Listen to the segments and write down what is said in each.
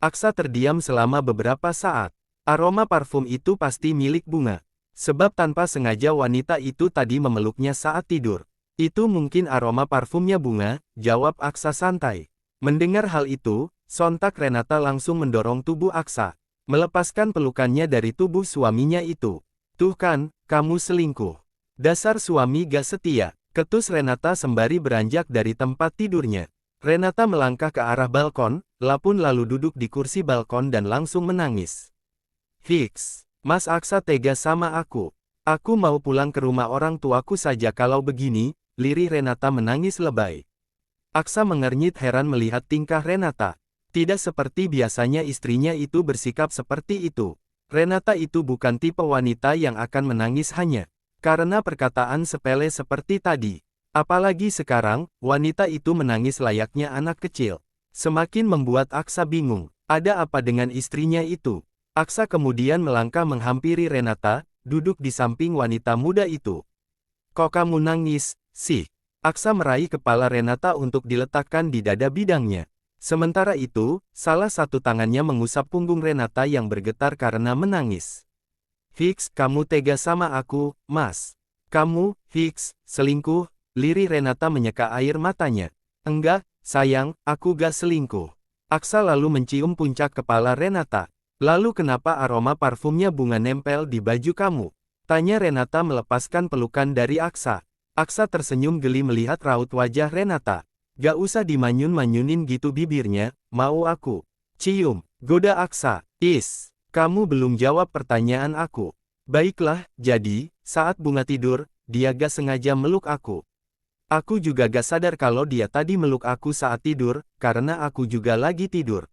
Aksa terdiam selama beberapa saat. Aroma parfum itu pasti milik Bunga. Sebab tanpa sengaja wanita itu tadi memeluknya saat tidur. Itu mungkin aroma parfumnya Bunga, jawab Aksa santai. Mendengar hal itu, sontak Renata langsung mendorong tubuh Aksa. Melepaskan pelukannya dari tubuh suaminya itu. Tuh kan, kamu selingkuh. Dasar suami gak setia, ketus Renata sembari beranjak dari tempat tidurnya. Renata melangkah ke arah balkon, lalu duduk di kursi balkon dan langsung menangis. Hiks, Mas Aksa tega sama aku. Aku mau pulang ke rumah orang tuaku saja kalau begini, lirih Renata menangis lebay. Aksa mengernyit heran melihat tingkah Renata. Tidak seperti biasanya istrinya itu bersikap seperti itu. Renata itu bukan tipe wanita yang akan menangis hanya karena perkataan sepele seperti tadi. Apalagi sekarang, wanita itu menangis layaknya anak kecil. Semakin membuat Aksa bingung, ada apa dengan istrinya itu? Aksa kemudian melangkah menghampiri Renata, duduk di samping wanita muda itu. Kok kamu nangis, sih? Aksa meraih kepala Renata untuk diletakkan di dada bidangnya. Sementara itu, salah satu tangannya mengusap punggung Renata yang bergetar karena menangis. Hiks, kamu tega sama aku, Mas. Kamu, Hiks, selingkuh? Lirih Renata menyeka air matanya. Enggak, sayang, aku gak selingkuh. Aksa lalu mencium puncak kepala Renata. Lalu kenapa aroma parfumnya Bunga nempel di baju kamu? Tanya Renata melepaskan pelukan dari Aksa. Aksa tersenyum geli melihat raut wajah Renata. Gak usah dimanyun-manyunin gitu bibirnya, mau aku cium, goda Aksa. Kamu belum jawab pertanyaan aku. Baiklah, jadi, saat Bunga tidur, dia gak sengaja meluk aku. Aku juga gak sadar kalau dia tadi meluk aku saat tidur, karena aku juga lagi tidur.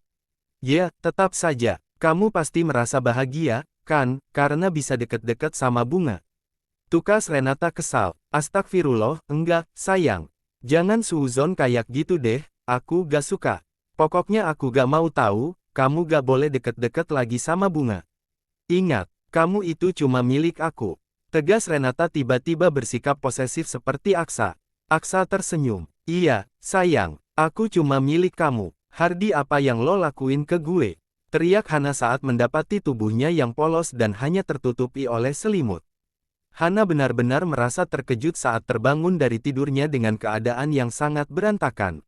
Ya, tetap saja, kamu pasti merasa bahagia, kan, karena bisa deket-deket sama Bunga. Tukas Renata kesal. Astagfirullah, enggak, sayang. Jangan suuzon kayak gitu deh, aku gak suka. Pokoknya aku gak mau tahu, kamu gak boleh deket-deket lagi sama Bunga. Ingat, kamu itu cuma milik aku. Tegas Renata tiba-tiba bersikap posesif seperti Aksa. Aksa tersenyum. Iya, sayang, aku cuma milik kamu. Hardi apa yang lo lakuin ke gue? Teriak Hana saat mendapati tubuhnya yang polos dan hanya tertutupi oleh selimut. Hana benar-benar merasa terkejut saat terbangun dari tidurnya dengan keadaan yang sangat berantakan.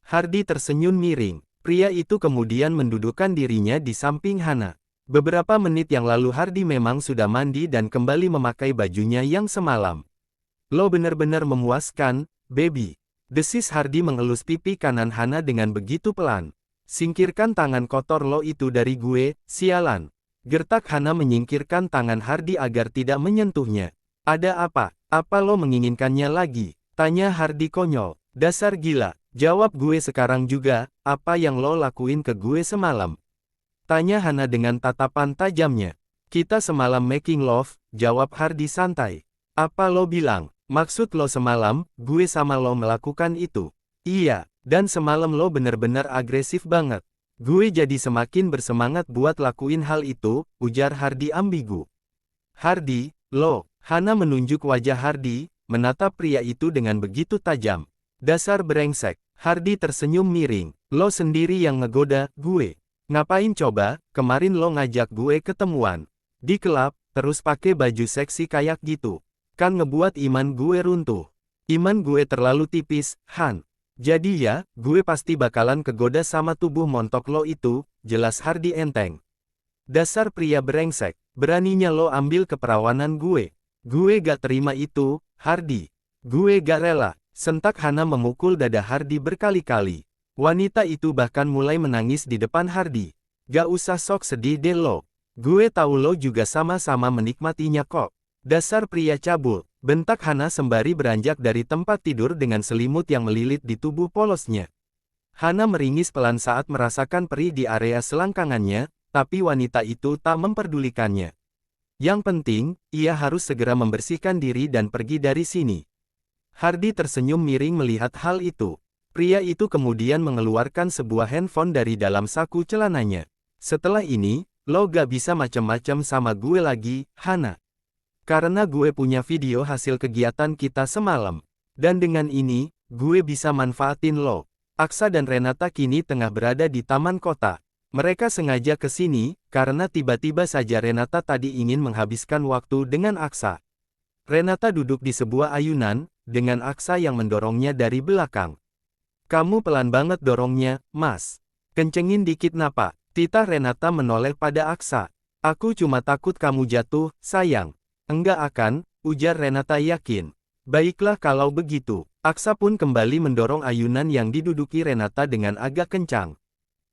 Hardi tersenyum miring. Pria itu kemudian mendudukkan dirinya di samping Hana. Beberapa menit yang lalu Hardi memang sudah mandi dan kembali memakai bajunya yang semalam. Lo benar-benar memuaskan, baby. Desis Hardi mengelus pipi kanan Hana dengan begitu pelan. Singkirkan tangan kotor lo itu dari gue, sialan. Gertak Hana menyingkirkan tangan Hardi agar tidak menyentuhnya. Ada apa? Apa lo menginginkannya lagi? Tanya Hardi konyol. Dasar gila. Jawab gue sekarang juga, apa yang lo lakuin ke gue semalam? Tanya Hana dengan tatapan tajamnya. Kita semalam making love, jawab Hardi santai. Apa lo bilang? Maksud lo semalam, gue sama lo melakukan itu? Iya, dan semalam lo bener-bener agresif banget. Gue jadi semakin bersemangat buat lakuin hal itu, ujar Hardi ambigu. Hardi, lo, Hana menunjuk wajah Hardi, menatap pria itu dengan begitu tajam. Dasar brengsek, Hardi tersenyum miring. Lo sendiri yang ngegoda gue. Ngapain coba, kemarin lo ngajak gue ketemuan di klub, terus pakai baju seksi kayak gitu. Kan ngebuat iman gue runtuh. Iman gue terlalu tipis, Han. Jadi ya, gue pasti bakalan kegoda sama tubuh montok lo itu, jelas Hardi enteng. Dasar pria brengsek, beraninya lo ambil keperawanan gue. Gue gak terima itu, Hardi. Gue gak rela. Sentak Hana memukul dada Hardi berkali-kali. Wanita itu bahkan mulai menangis di depan Hardi. Gak usah sok sedih deh lo. Gue tahu lo juga sama-sama menikmatinya kok. Dasar pria cabul, bentak Hana sembari beranjak dari tempat tidur dengan selimut yang melilit di tubuh polosnya. Hana meringis pelan saat merasakan perih di area selangkangannya, tapi wanita itu tak memperdulikannya. Yang penting, ia harus segera membersihkan diri dan pergi dari sini. Hardi tersenyum miring melihat hal itu. Pria itu kemudian mengeluarkan sebuah handphone dari dalam saku celananya. Setelah ini, lo gak bisa macem-macem sama gue lagi, Hana. Karena gue punya video hasil kegiatan kita semalam. Dan dengan ini, gue bisa manfaatin lo. Aksa dan Renata kini tengah berada di taman kota. Mereka sengaja ke sini, karena tiba-tiba saja Renata tadi ingin menghabiskan waktu dengan Aksa. Renata duduk di sebuah ayunan, dengan Aksa yang mendorongnya dari belakang. Kamu pelan banget dorongnya, Mas. Kencengin dikit napak. Titah Renata menoleh pada Aksa. Aku cuma takut kamu jatuh, sayang. Enggak akan, ujar Renata yakin. Baiklah kalau begitu. Aksa pun kembali mendorong ayunan yang diduduki Renata dengan agak kencang.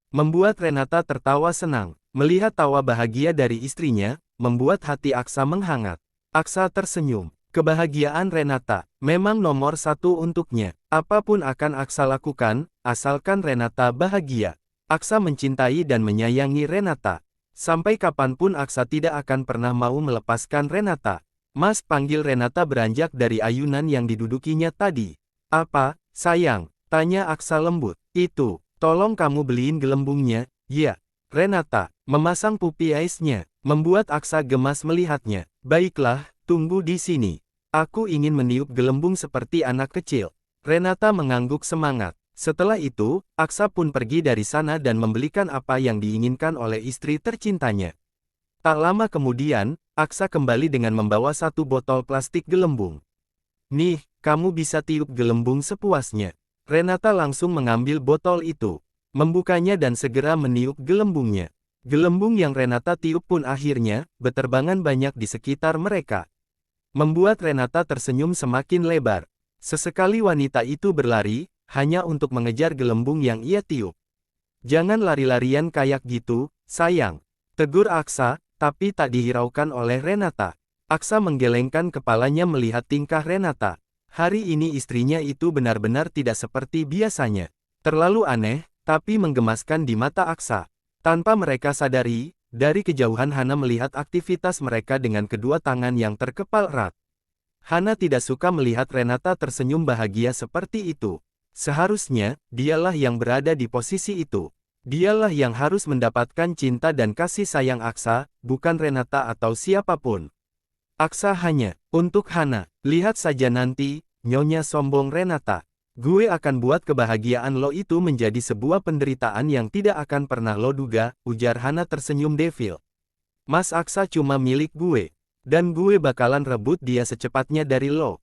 Membuat Renata tertawa senang. Melihat tawa bahagia dari istrinya, membuat hati Aksa menghangat. Aksa tersenyum. Kebahagiaan Renata memang nomor satu untuknya. Apapun akan Aksa lakukan, asalkan Renata bahagia. Aksa mencintai dan menyayangi Renata. Sampai kapanpun Aksa tidak akan pernah mau melepaskan Renata. Mas, panggil Renata beranjak dari ayunan yang didudukinya tadi. Apa, sayang? Tanya Aksa lembut. Itu. Tolong kamu beliin gelembungnya, ya. Renata memasang pupi ais-nya, membuat Aksa gemas melihatnya. Baiklah, tunggu di sini. Aku ingin meniup gelembung seperti anak kecil. Renata mengangguk semangat. Setelah itu, Aksa pun pergi dari sana dan membelikan apa yang diinginkan oleh istri tercintanya. Tak lama kemudian, Aksa kembali dengan membawa satu botol plastik gelembung. Nih, kamu bisa tiup gelembung sepuasnya. Renata langsung mengambil botol itu, membukanya dan segera meniup gelembungnya. Gelembung yang Renata tiup pun akhirnya berterbangan banyak di sekitar mereka. Membuat Renata tersenyum semakin lebar. Sesekali wanita itu berlari, hanya untuk mengejar gelembung yang ia tiup. Jangan lari-larian kayak gitu, sayang. Tegur Aksa, tapi tak dihiraukan oleh Renata. Aksa menggelengkan kepalanya melihat tingkah Renata. Hari ini istrinya itu benar-benar tidak seperti biasanya. Terlalu aneh, tapi menggemaskan di mata Aksa. Tanpa mereka sadari, dari kejauhan Hana melihat aktivitas mereka dengan kedua tangan yang terkepal erat. Hana tidak suka melihat Renata tersenyum bahagia seperti itu. Seharusnya, dialah yang berada di posisi itu. Dialah yang harus mendapatkan cinta dan kasih sayang Aksa, bukan Renata atau siapapun. Aksa hanya untuk Hana. Lihat saja nanti, nyonya sombong Renata. Gue akan buat kebahagiaan lo itu menjadi sebuah penderitaan yang tidak akan pernah lo duga, ujar Hana tersenyum devil. Mas Aksa cuma milik gue. Dan gue bakalan rebut dia secepatnya dari lo.